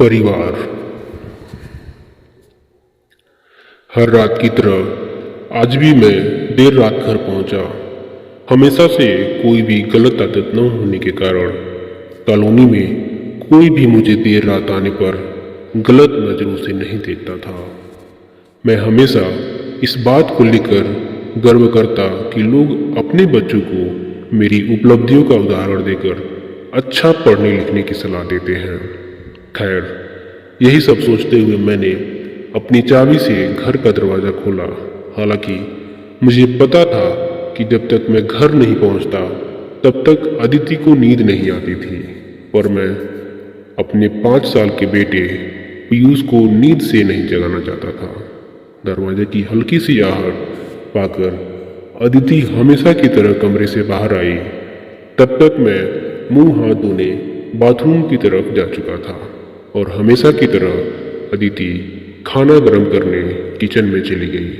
परिवार। हर रात की तरह आज भी मैं देर रात घर पहुंचा। हमेशा से कोई भी गलत आदत न होने के कारण कॉलोनी में कोई भी मुझे देर रात आने पर गलत नज़रों से नहीं देखता था। मैं हमेशा इस बात को लेकर गर्व करता कि लोग अपने बच्चों को मेरी उपलब्धियों का उदाहरण देकर अच्छा पढ़ने लिखने की सलाह देते हैं। खैर, यही सब सोचते हुए मैंने अपनी चाबी से घर का दरवाज़ा खोला। हालांकि मुझे पता था कि जब तक मैं घर नहीं पहुंचता तब तक अदिति को नींद नहीं आती थी, और मैं अपने 5 साल के बेटे पीयूष को नींद से नहीं जगाना चाहता था। दरवाजे की हल्की सी आहट पाकर अदिति हमेशा की तरह कमरे से बाहर आई। तब तक मैं मुंह हाथ धोने बाथरूम की तरफ जा चुका था, और हमेशा की तरह अदिति खाना गर्म करने किचन में चली गई।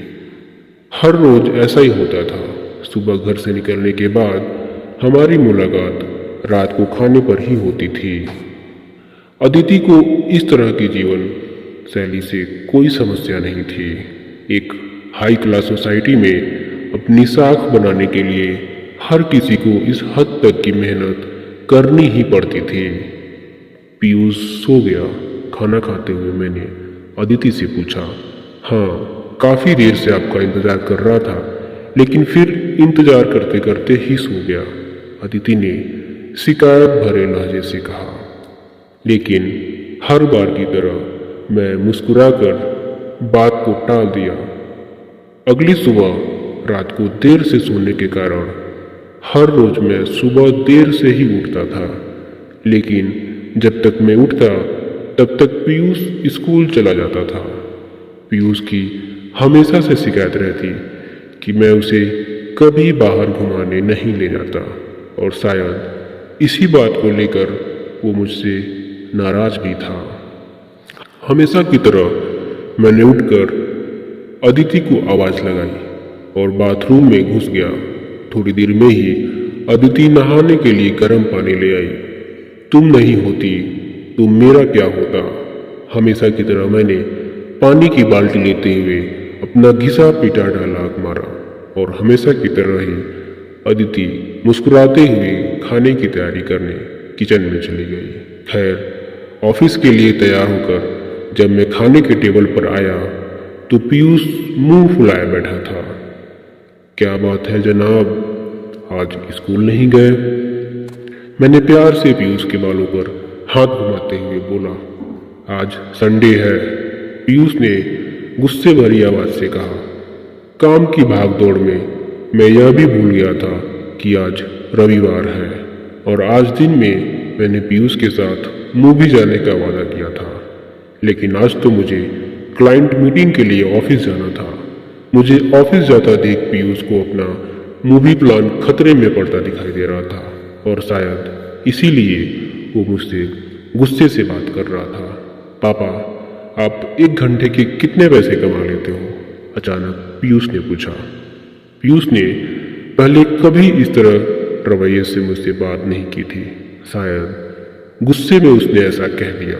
हर रोज ऐसा ही होता था। सुबह घर से निकलने के बाद हमारी मुलाकात रात को खाने पर ही होती थी। अदिति को इस तरह की जीवन शैली से कोई समस्या नहीं थी। एक हाई क्लास सोसाइटी में अपनी साख बनाने के लिए हर किसी को इस हद तक की मेहनत करनी ही पड़ती थी। पीयूष सो गया। खाना खाते हुए मैंने अदिति से पूछा, हाँ, काफ़ी देर से आपका इंतज़ार कर रहा था, लेकिन फिर इंतज़ार करते करते ही सो गया, अदिति ने शिकायत भरे लहजे से कहा। लेकिन हर बार की तरह मैं मुस्कुराकर बात को टाल दिया। अगली सुबह रात को देर से सोने के कारण हर रोज मैं सुबह देर से ही उठता था, लेकिन जब तक मैं उठता तब तक पीयूष स्कूल चला जाता था। पीयूष की हमेशा से शिकायत रहती कि मैं उसे कभी बाहर घुमाने नहीं ले जाता, और शायद इसी बात को लेकर वो मुझसे नाराज भी था। हमेशा की तरह मैंने उठकर अदिति को आवाज़ लगाई और बाथरूम में घुस गया। थोड़ी देर में ही अदिति नहाने के लिए गर्म पानी ले आई। तुम नहीं होती तो मेरा क्या होता। हमेशा की तरह मैंने पानी की बाल्टी लेते हुए अपना घिसा पिटा डालाक मारा, और हमेशा की तरह ही अदिति मुस्कुराते हुए खाने की तैयारी करने किचन में चली गई। खैर, ऑफिस के लिए तैयार होकर जब मैं खाने के टेबल पर आया तो पीयूष मुंह फुलाए बैठा था। क्या बात है जनाब, आज स्कूल नहीं गए? मैंने प्यार से पीयूष के बालों पर हाथ घुमाते हुए बोला। आज संडे है, पीयूष ने गुस्से भरी आवाज से कहा। काम की भागदौड़ में मैं यह भी भूल गया था कि आज रविवार है, और आज दिन में मैंने पीयूष के साथ मूवी जाने का वादा किया था, लेकिन आज तो मुझे क्लाइंट मीटिंग के लिए ऑफिस जाना था। मुझे ऑफिस जाता देख पीयूष को अपना मूवी प्लान खतरे में पड़ता दिखाई दे रहा था, और शायद इसीलिए वो मुझसे गुस्से से बात कर रहा था। पापा, आप 1 घंटे के कितने पैसे कमा लेते हो? अचानक पीयूष ने पूछा। पीयूष ने पहले कभी इस तरह रवैये से मुझसे बात नहीं की थी। शायद गुस्से में उसने ऐसा कह दिया।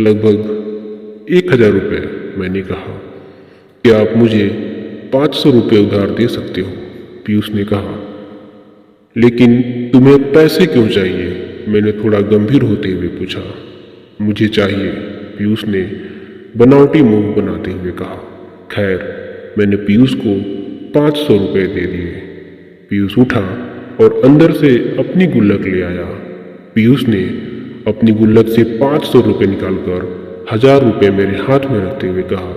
लगभग 1000 रुपये, मैंने कहा। क्या आप मुझे 500 रुपये उधार दे सकते हो? पीयूष ने कहा। लेकिन तुम्हें पैसे क्यों चाहिए? मैंने थोड़ा गंभीर होते हुए पूछा। मुझे चाहिए, पीयूष ने बनावटी मुंह बनाते हुए कहा। खैर, मैंने पीयूष को 500 रुपये दे दिए। पीयूष उठा और अंदर से अपनी गुल्लक ले आया। पीयूष ने अपनी गुल्लक से 500 रुपये निकालकर 1000 रुपये मेरे हाथ में रखते हुए कहा,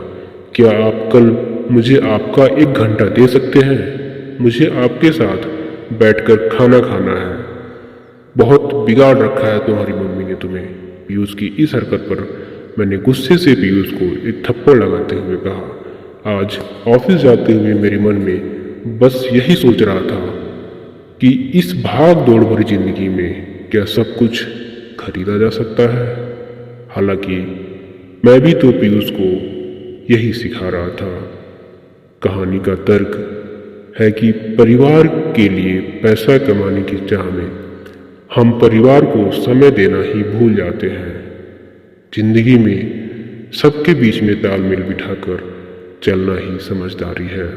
क्या आप कल मुझे आपका 1 घंटा दे सकते हैं? मुझे आपके साथ बैठकर खाना खाना है। बहुत बिगाड़ रखा है तुम्हारी मम्मी ने तुम्हें। पीयूष की इस हरकत पर मैंने गुस्से से पीयूष को एक थप्पड़ लगाते हुए कहा। आज ऑफिस जाते हुए मेरे मन में बस यही सोच रहा था कि इस भाग दौड़ भरी जिंदगी में क्या सब कुछ खरीदा जा सकता है। हालांकि मैं भी तो पीयूष को यही सिखा रहा था। कहानी का तर्क है कि परिवार के लिए पैसा कमाने की चाह में हम परिवार को समय देना ही भूल जाते हैं। जिंदगी में सबके बीच में तालमेल बिठाकर चलना ही समझदारी है।